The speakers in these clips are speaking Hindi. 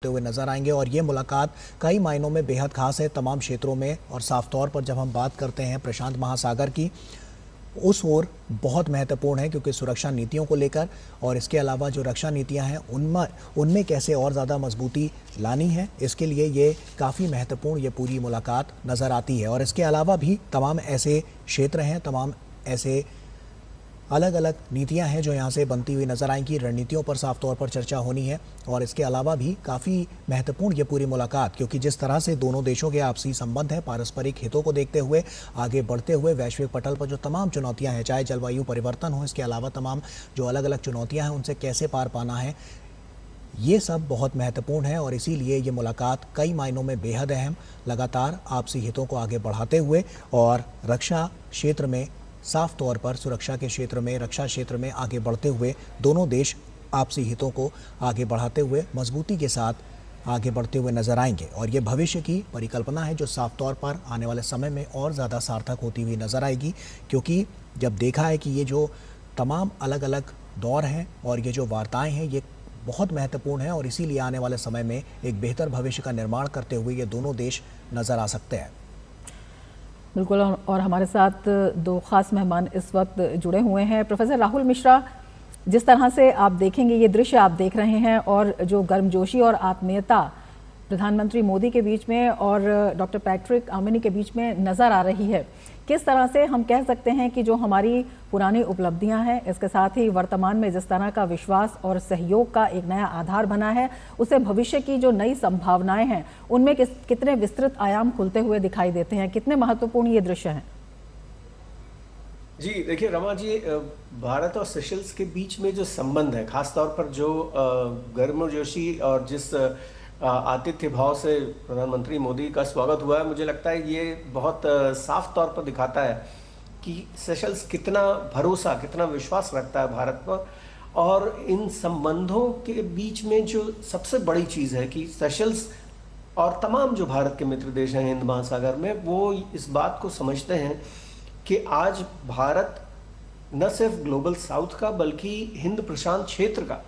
हुए नजर आएंगे और ये मुलाकात कई मायनों में बेहद खास है तमाम क्षेत्रों में। और साफ तौर पर जब हम बात करते हैं प्रशांत महासागर की, उस ओर बहुत महत्वपूर्ण है क्योंकि सुरक्षा नीतियों को लेकर और इसके अलावा जो रक्षा नीतियां हैं उनमें कैसे और ज़्यादा मजबूती लानी है, इसके लिए ये काफ़ी महत्वपूर्ण ये पूरी मुलाकात नज़र आती है। और इसके अलावा भी तमाम ऐसे क्षेत्र हैं, तमाम ऐसे अलग अलग नीतियां हैं जो यहाँ से बनती हुई नजर आएंगी। रणनीतियों पर साफ तौर पर चर्चा होनी है और इसके अलावा भी काफ़ी महत्वपूर्ण ये पूरी मुलाकात, क्योंकि जिस तरह से दोनों देशों के आपसी संबंध हैं, पारस्परिक हितों को देखते हुए आगे बढ़ते हुए वैश्विक पटल पर जो तमाम चुनौतियां हैं, चाहे जलवायु परिवर्तन हो, इसके अलावा तमाम जो अलग अलग चुनौतियाँ हैं उनसे कैसे पार पाना है, ये सब बहुत महत्वपूर्ण है। और इसीलिए ये मुलाकात कई मायनों में बेहद अहम, लगातार आपसी हितों को आगे बढ़ाते हुए और रक्षा क्षेत्र में साफ तौर पर सुरक्षा के क्षेत्र में, रक्षा क्षेत्र में आगे बढ़ते हुए दोनों देश आपसी हितों को आगे बढ़ाते हुए मजबूती के साथ आगे बढ़ते हुए नजर आएंगे। और ये भविष्य की परिकल्पना है जो साफ तौर पर आने वाले समय में और ज़्यादा सार्थक होती हुई नजर आएगी, क्योंकि जब देखा है कि ये जो तमाम अलग अलग दौर हैं और ये जो वार्ताएं हैं ये बहुत महत्वपूर्ण है और इसीलिए आने वाले समय में एक बेहतर भविष्य का निर्माण करते हुए ये दोनों देश नजर आ सकते हैं। बिल्कुल, और हमारे साथ दो खास मेहमान इस वक्त जुड़े हुए हैं। प्रोफेसर राहुल मिश्रा, जिस तरह से आप देखेंगे ये दृश्य आप देख रहे हैं और जो गर्मजोशी और आत्मीयता प्रधानमंत्री मोदी के बीच में और डॉक्टर पैट्रिक आर्मेनी के बीच में नज़र आ रही है, किस तरह से हम कह सकते हैं कि जो हमारी पुरानी उपलब्धियां हैं, इसके साथ ही वर्तमान में जिस तरह का विश्वास और सहयोग का एक नया आधार बना है, उससे भविष्य की जो नई संभावनाएं हैं उनमें कितने विस्तृत आयाम खुलते हुए दिखाई देते हैं, कितने महत्वपूर्ण ये दृश्य हैं? जी देखिए रमा जी, भारत और सेशल्स के बीच में जो संबंध है, खासतौर पर जो गर्मजोशी और जिस आतिथ्य भाव से प्रधानमंत्री मोदी का स्वागत हुआ है, मुझे लगता है ये बहुत साफ तौर पर दिखाता है कि सेशल्स कितना भरोसा, कितना विश्वास रखता है भारत पर। और इन संबंधों के बीच में जो सबसे बड़ी चीज़ है कि सेशल्स और तमाम जो भारत के मित्र देश हैं हिंद महासागर में, वो इस बात को समझते हैं कि आज भारत न सिर्फ ग्लोबल साउथ का बल्कि हिंद प्रशांत क्षेत्र का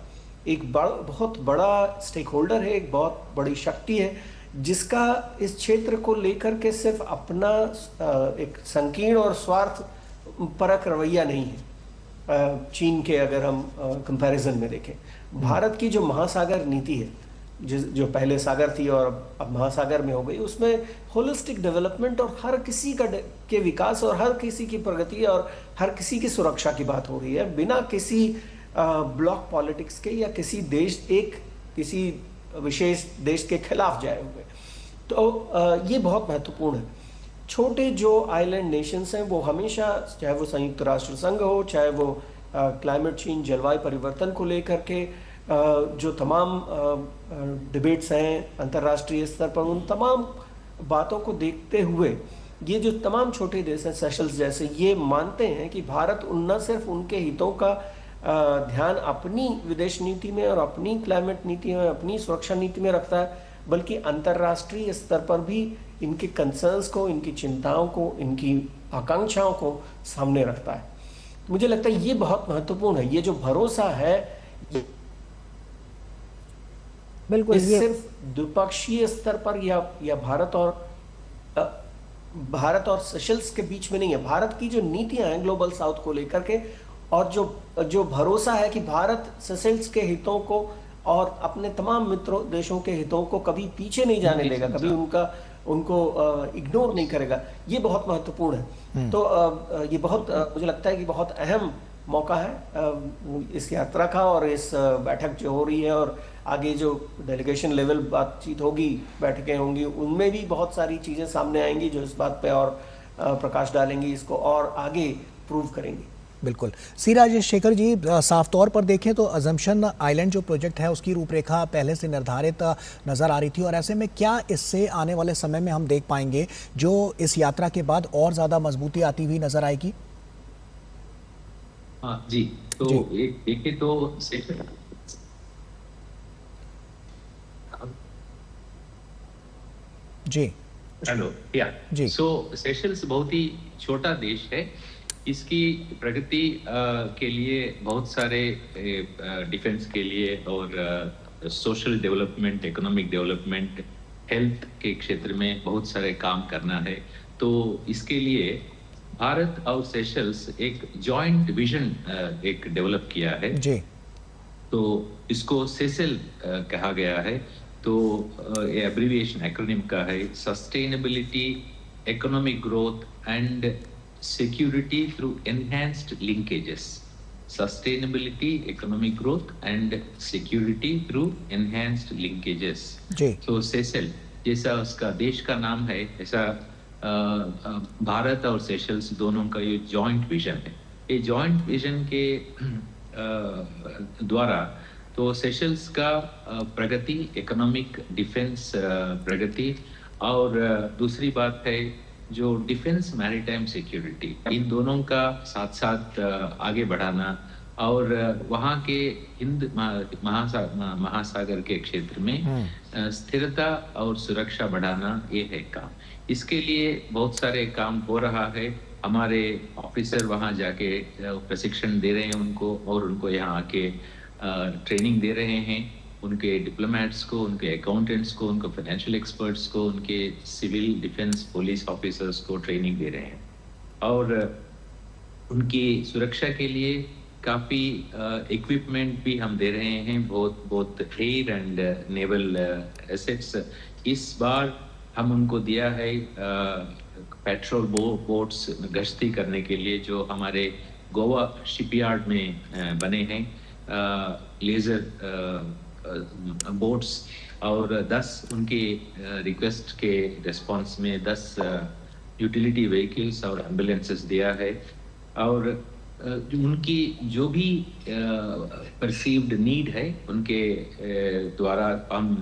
एक बहुत बड़ा स्टेक होल्डर है, एक बहुत बड़ी शक्ति है, जिसका इस क्षेत्र को लेकर के सिर्फ अपना एक संकीर्ण और स्वार्थ परक रवैया नहीं है। चीन के अगर हम कंपैरिजन में देखें, भारत की जो महासागर नीति है, जो पहले सागर थी और अब महासागर में हो गई, उसमें होलिस्टिक डेवलपमेंट और हर किसी के विकास और हर किसी की प्रगति और हर किसी की सुरक्षा की बात हो रही है, बिना किसी ब्लॉक पॉलिटिक्स के या किसी विशेष देश के खिलाफ जाए हुए। तो ये बहुत महत्वपूर्ण है। छोटे जो आइलैंड नेशंस हैं वो हमेशा, चाहे वो संयुक्त राष्ट्र संघ हो, चाहे वो क्लाइमेट चेंज, जलवायु परिवर्तन को लेकर के जो तमाम डिबेट्स हैं अंतर्राष्ट्रीय स्तर पर, उन तमाम बातों को देखते हुए ये जो तमाम छोटे देश हैं सेशल्स जैसे, ये मानते हैं कि भारत न सिर्फ उनके हितों का ध्यान अपनी विदेश नीति में और अपनी क्लाइमेट नीति में, अपनी सुरक्षा नीति में रखता है, बल्कि अंतर्राष्ट्रीय स्तर पर भी इनके कंसर्न्स को, इनकी चिंताओं को, इनकी आकांक्षाओं को सामने रखता है। मुझे लगता है ये बहुत महत्वपूर्ण है। ये जो भरोसा है बिल्कुल, ये सिर्फ द्विपक्षीय स्तर पर या भारत और सेशल्स के बीच में नहीं है। भारत की जो नीतियां हैं ग्लोबल साउथ को लेकर के, और जो भरोसा है कि भारत सेशल्स के हितों को और अपने तमाम मित्रों देशों के हितों को कभी पीछे नहीं जाने देगा, कभी उनको इग्नोर नहीं करेगा, ये बहुत महत्वपूर्ण है। तो ये बहुत मुझे लगता है कि बहुत अहम मौका है इस यात्रा का, और इस बैठक जो हो रही है और आगे जो डेलीगेशन लेवल बातचीत होगी, बैठकें होंगी, उनमें भी बहुत सारी चीज़ें सामने आएंगी जो इस बात पे और प्रकाश डालेंगी, इसको और आगे प्रूव करेंगी। बिल्कुल। सी राजेश जी, साफ तौर पर देखें तो अजम्पशन आइलैंड जो प्रोजेक्ट है उसकी रूपरेखा पहले से निर्धारित नज़र आ रही थी, और ऐसे में क्या इससे आने वाले समय में हम देख पाएंगे जो इस यात्रा के बाद और ज़्यादा मजबूती आती हुई नज़र आएगी? हाँ जी, तो एक तो जी, हेलो या जी, सो सेशल्स बहुत ही छोटा देश है। इसकी प्रगति के लिए बहुत सारे डिफेंस के लिए और social development, economic development, health के क्षेत्र में बहुत सारे काम करना है। तो इसके लिए भारत और सेशल्स एक जॉइंट विजन एक डेवलप किया है। जी। तो इसको सेसेल कहा गया है। तो ये एब्रिविएशन एक्रोनिम का है, sustainability, economic growth and security through enhanced linkages. Sustainability, economic growth and security through enhanced linkages. जी। तो सेशल जैसा उसका देश का नाम है, ऐसा भारत और सेशल्स दोनों का ये जॉइंट विजन है। ये जॉइंट विजन के द्वारा तो सेशल्स का प्रगति, इकोनॉमिक डिफेंस प्रगति, और दूसरी बात है जो डिफेंस मैरीटाइम सिक्योरिटी, इन दोनों का साथ साथ आगे बढ़ाना और वहाँ के हिंद महासागर के क्षेत्र में स्थिरता और सुरक्षा बढ़ाना, ये है काम। इसके लिए बहुत सारे काम हो रहा है। हमारे ऑफिसर वहाँ जाके प्रशिक्षण दे रहे हैं उनको, और उनको यहाँ आके ट्रेनिंग दे रहे हैं उनके डिप्लोमेट्स को, उनके अकाउंटेंट्स को, उनको फाइनेंशियल एक्सपर्ट्स को, उनके सिविल डिफेंस पुलिस ऑफिसर्स को ट्रेनिंग दे रहे हैं। और उनकी सुरक्षा के लिए काफ़ी इक्विपमेंट भी हम दे रहे हैं, बहुत एयर एंड नेवल एसेट्स। इस बार हम उनको दिया है पेट्रोल बोट्स गश्ती करने के लिए, जो हमारे गोवा शिपयार्ड में बने हैं, लेज़र बोट्स, और 10 उनके रिक्वेस्ट के रिस्पांस में 10 यूटिलिटी व्हीकल्स और एम्बुलेंसेस दिया है। और उनकी जो भी परसीव्ड नीड है उनके द्वारा हम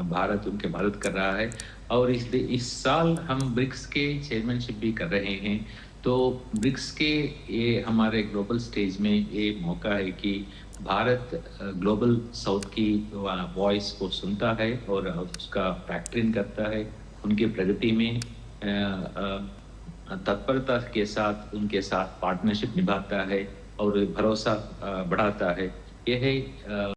भारत उनके मदद कर रहा है। और इस साल हम ब्रिक्स के चेयरमैनशिप भी कर रहे हैं। तो ब्रिक्स के ये हमारे ग्लोबल स्टेज में ये मौका है कि भारत ग्लोबल साउथ की वॉइस को सुनता है और उसका फैक्टरिंग करता है, उनकी प्रगति में तत्परता के साथ उनके साथ पार्टनरशिप निभाता है और भरोसा बढ़ाता है। यह है